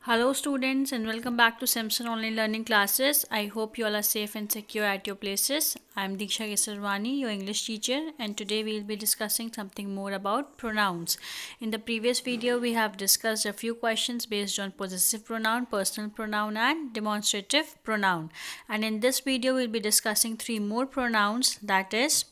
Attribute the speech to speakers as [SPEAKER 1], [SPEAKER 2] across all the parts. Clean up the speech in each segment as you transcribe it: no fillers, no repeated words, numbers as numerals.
[SPEAKER 1] Hello students and welcome back to Simpson Online Learning Classes. I hope you all are safe and secure at your places. I am Diksha Kesarwani, your English teacher, and today we will be discussing something more about pronouns. In the previous video we have discussed a few questions based on possessive pronoun, personal pronoun and demonstrative pronoun. And in this video we will be discussing three more pronouns, that is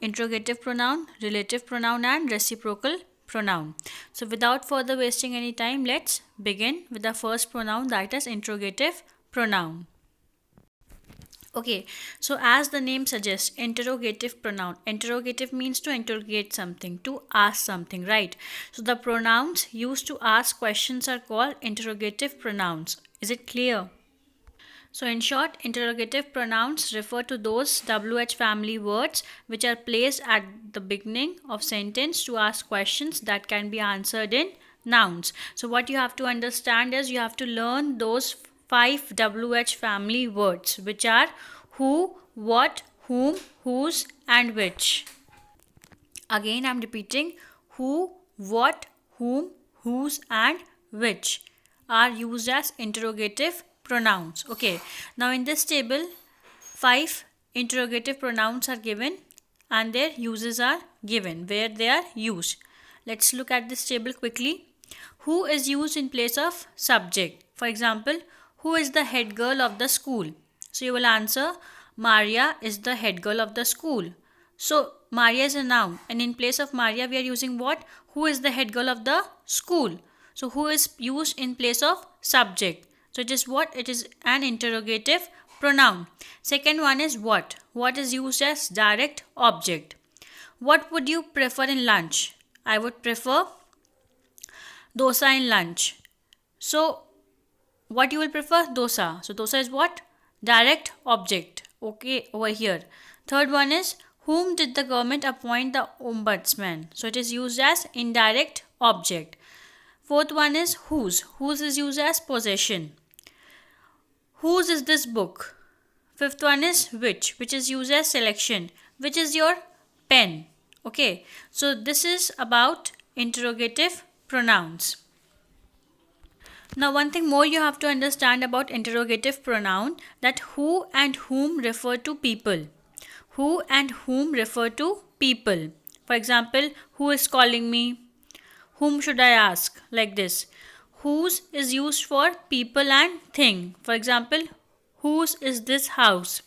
[SPEAKER 1] interrogative pronoun, relative pronoun and reciprocal pronoun. So without further wasting any time, let's begin with the first pronoun, that is interrogative pronoun. Okay, so as the name suggests, interrogative pronoun. Interrogative means to interrogate something, to ask something, right? So the pronouns used to ask questions are called interrogative pronouns. Is it clear? So in short, interrogative pronouns refer to those WH family words which are placed at the beginning of sentence to ask questions that can be answered in nouns. So what you have to understand is you have to learn those 5 WH family words which are who, what, whom, whose and which. Again I am repeating, who, what, whom, whose and which are used as interrogative pronouns. Okay, now in this table 5 interrogative pronouns are given and their uses are given, where they are used. Let's look at this table quickly. Who is used in place of subject. For example, who is the head girl of the school? So you will answer, Maria is the head girl of the school. So Maria is a noun and in place of Maria we are using what? Who is the head girl of the school? So who is used in place of subject. So it is what? It is an interrogative pronoun. Second one is what. What is used as direct object. What would you prefer in lunch? I would prefer dosa in lunch. So what you will prefer? Dosa. So dosa is what? Direct object. Okay, over here. Third one is whom did the government appoint the ombudsman? So it is used as indirect object. Fourth one is whose. Whose is used as possession. Whose is this book? Fifth one is which is used as selection. Which is your pen? Okay, so this is about interrogative pronouns. Now one thing more you have to understand about interrogative pronoun, that who and whom refer to people. Who and whom refer to people. For example, who is calling me? Whom should I ask? Like this. Whose is used for people and thing. For example, whose is this house?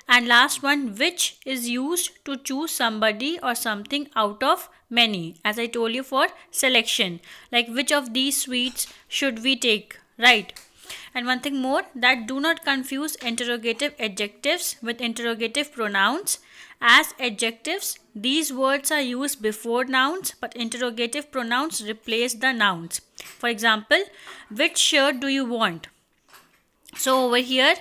[SPEAKER 1] And last one, which is used to choose somebody or something out of many. As I told you, for selection. Like which of these sweets should we take? Right. And one thing more, that do not confuse interrogative adjectives with interrogative pronouns. As adjectives, these words are used before nouns, but interrogative pronouns replace the nouns. For example, which shirt do you want? So over here,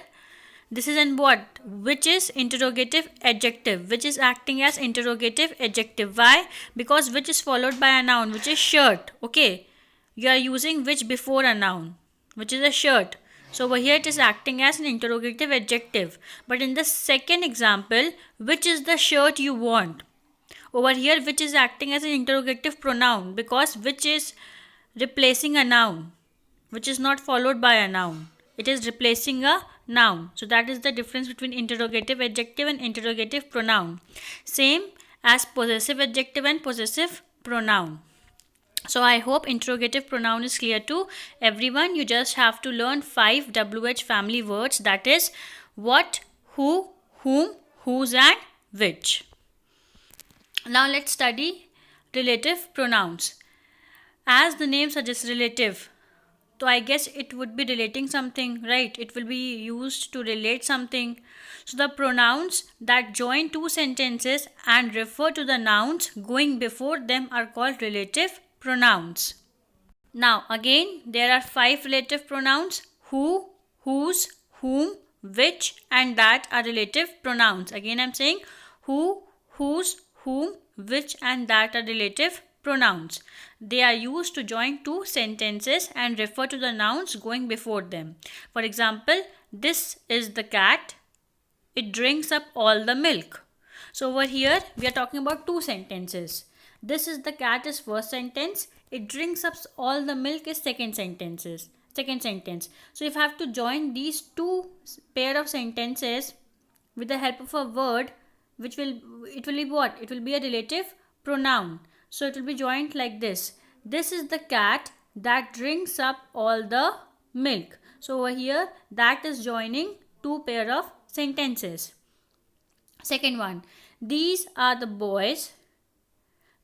[SPEAKER 1] this is in what? Which is interrogative adjective, which is acting as interrogative adjective. Why? Because which is followed by a noun, which is shirt. Okay, you are using which before a noun, which is a shirt. So over here it is acting as an interrogative adjective. But in the second example, which is the shirt you want? Over here which is acting as an interrogative pronoun because which is replacing a noun, which is not followed by a noun. It is replacing a noun. So that is the difference between interrogative adjective and interrogative pronoun. Same as possessive adjective and possessive pronoun. So I hope interrogative pronoun is clear to everyone. You just have to learn 5 WH family words, that is what, who, whom, whose and which. Now let's study relative pronouns. As the name suggests, relative. So I guess it would be relating something, right? It will be used to relate something. So the pronouns that join two sentences and refer to the nouns going before them are called relative pronouns. Now again there are 5 relative pronouns. Who, whose, whom, which and that are relative pronouns. Again I am saying who, whose, whom, which and that are relative pronouns. They are used to join two sentences and refer to the nouns going before them. For example, this is the cat. It drinks up all the milk. So over here we are talking about two sentences. This is the cat is first sentence. It drinks up all the milk is second sentences. second sentence. So if I have to join these two pair of sentences with the help of a word, it will be what? It will be a relative pronoun. So it will be joined like this. This is the cat that drinks up all the milk. So over here, that is joining two pair of sentences. Second one, these are the boys.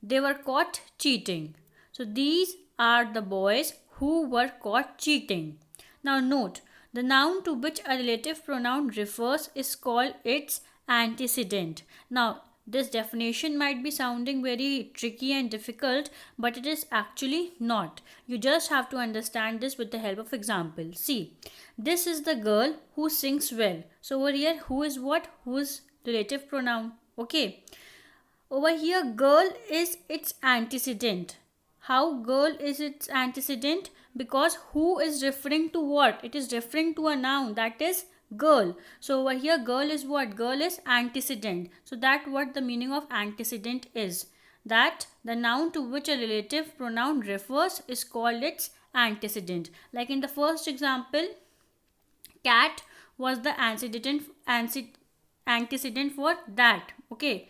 [SPEAKER 1] They were caught cheating. So these are the boys who were caught cheating. Now note, the noun to which a relative pronoun refers is called its antecedent. Now this definition might be sounding very tricky and difficult, but it is actually not. You just have to understand this with the help of example. See, this is the girl who sings well. So over here, who is what? Who is relative pronoun? Okay. Over here, girl is its antecedent. How girl is its antecedent? Because who is referring to what? It is referring to a noun, that is girl. So over here, girl is what? Girl is antecedent. So that what the meaning of antecedent is. That the noun to which a relative pronoun refers is called its antecedent. Like in the first example, cat was the antecedent for that. Okay.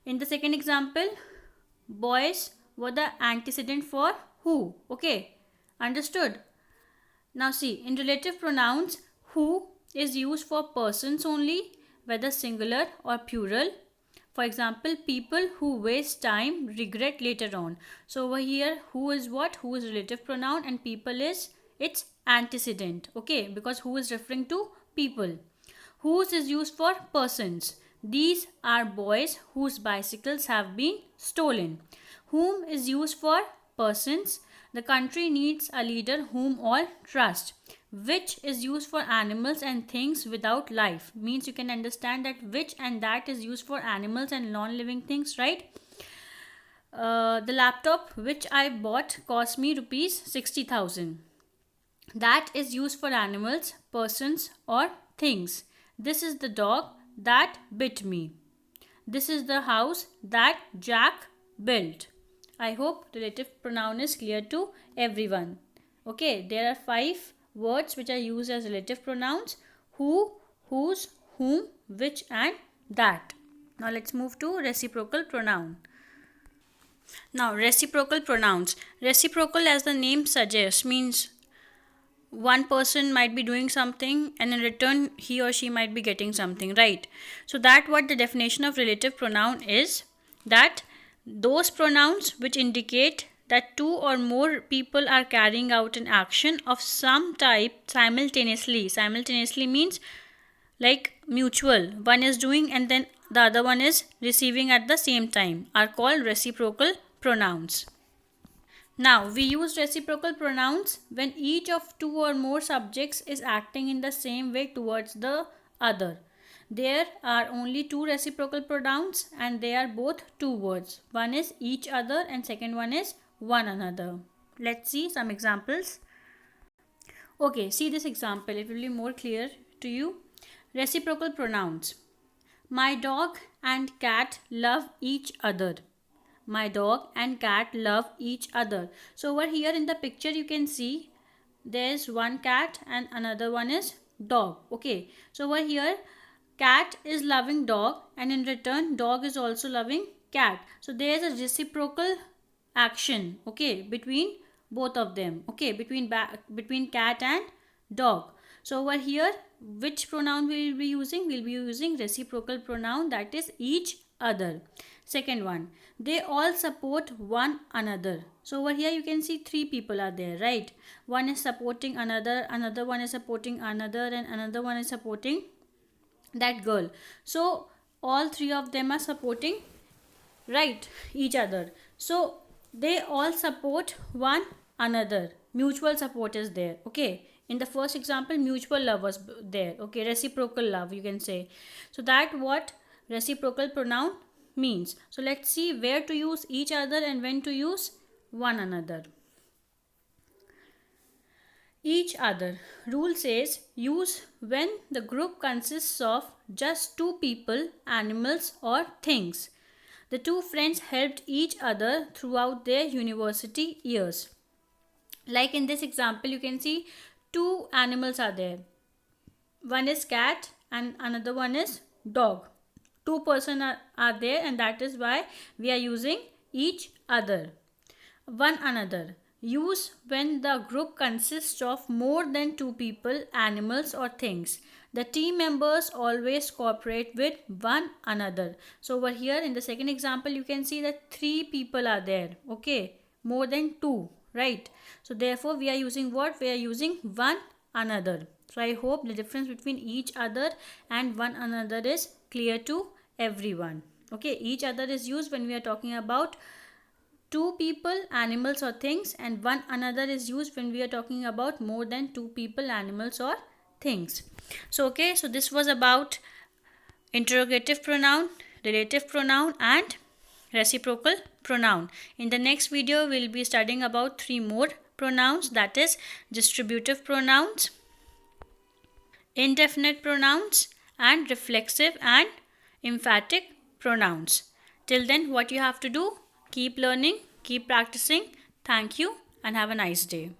[SPEAKER 1] In the second example, boys were the antecedent for who. Okay, understood? Now see, in relative pronouns, who is used for persons only, whether singular or plural. For example, people who waste time regret later on. So over here, who is what? Who is relative pronoun and people is its antecedent. Okay, because who is referring to people. Whose is used for persons. These are boys whose bicycles have been stolen. Whom is used for persons. The country needs a leader whom all trust. Which is used for animals and things without life. Means you can understand that which and that is used for animals and non-living things, right? The laptop which I bought cost me rupees 60,000. That is used for animals, persons or things. This is the dog that bit me. This is the house that Jack built. I hope relative pronoun is clear to everyone. Okay, there are 5 words which are used as relative pronouns: who, whose, whom, which and that. Now let's move to reciprocal pronoun. Now reciprocal pronouns. Reciprocal, as the name suggests, means one person might be doing something and in return he or she might be getting something, right? So that what the definition of relative pronoun is, that those pronouns which indicate that two or more people are carrying out an action of some type simultaneously. Simultaneously means like mutual, one is doing and then the other one is receiving at the same time, are called reciprocal pronouns. Now, we use reciprocal pronouns when each of two or more subjects is acting in the same way towards the other. There are only 2 reciprocal pronouns and they are both 2 words. One is each other and second one is one another. Let's see some examples. Okay, see this example. It will be more clear to you. Reciprocal pronouns. My dog and cat love each other. My dog and cat love each other. So over here in the picture you can see there is one cat and another one is dog. Okay, so over here cat is loving dog and in return dog is also loving cat. So there is a reciprocal action, okay, between both of them. Okay, between cat and dog. So over here, which pronoun we will be using? We will be using reciprocal pronoun, that is each other. Second one, they all support one another. So over here you can see 3 people are there, right? One is supporting another, another one is supporting another and another one is supporting that girl. So all 3 of them are supporting, right, each other. So they all support one another. Mutual support is there. Okay, in the first example mutual love was there. Okay, reciprocal love you can say. So that what reciprocal pronoun means. So let's see where to use each other and when to use one another. Each other. Rule says use when the group consists of just 2 people, animals or things. The 2 friends helped each other throughout their university years. Like in this example you can see two animals are there. One is cat and another one is dog. Two person are there, and that is why we are using each other. One another. Use when the group consists of more than two people, animals, or things. The team members always cooperate with one another. So, over here in the second example, you can see that three people are there. Okay, more than two, right? So, therefore, we are using what? We are using one another. So, I hope the difference between each other and one another is clear to everyone. Okay, each other is used when we are talking about two people, animals, or things, and one another is used when we are talking about more than two people, animals, or things. So, okay, so this was about interrogative pronoun, relative pronoun, and reciprocal pronoun. In the next video, we'll be studying about three more pronouns, that is distributive pronouns, indefinite pronouns, and reflexive and emphatic pronouns. Till then, what you have to do? Keep learning, keep practicing. Thank you, and have a nice day.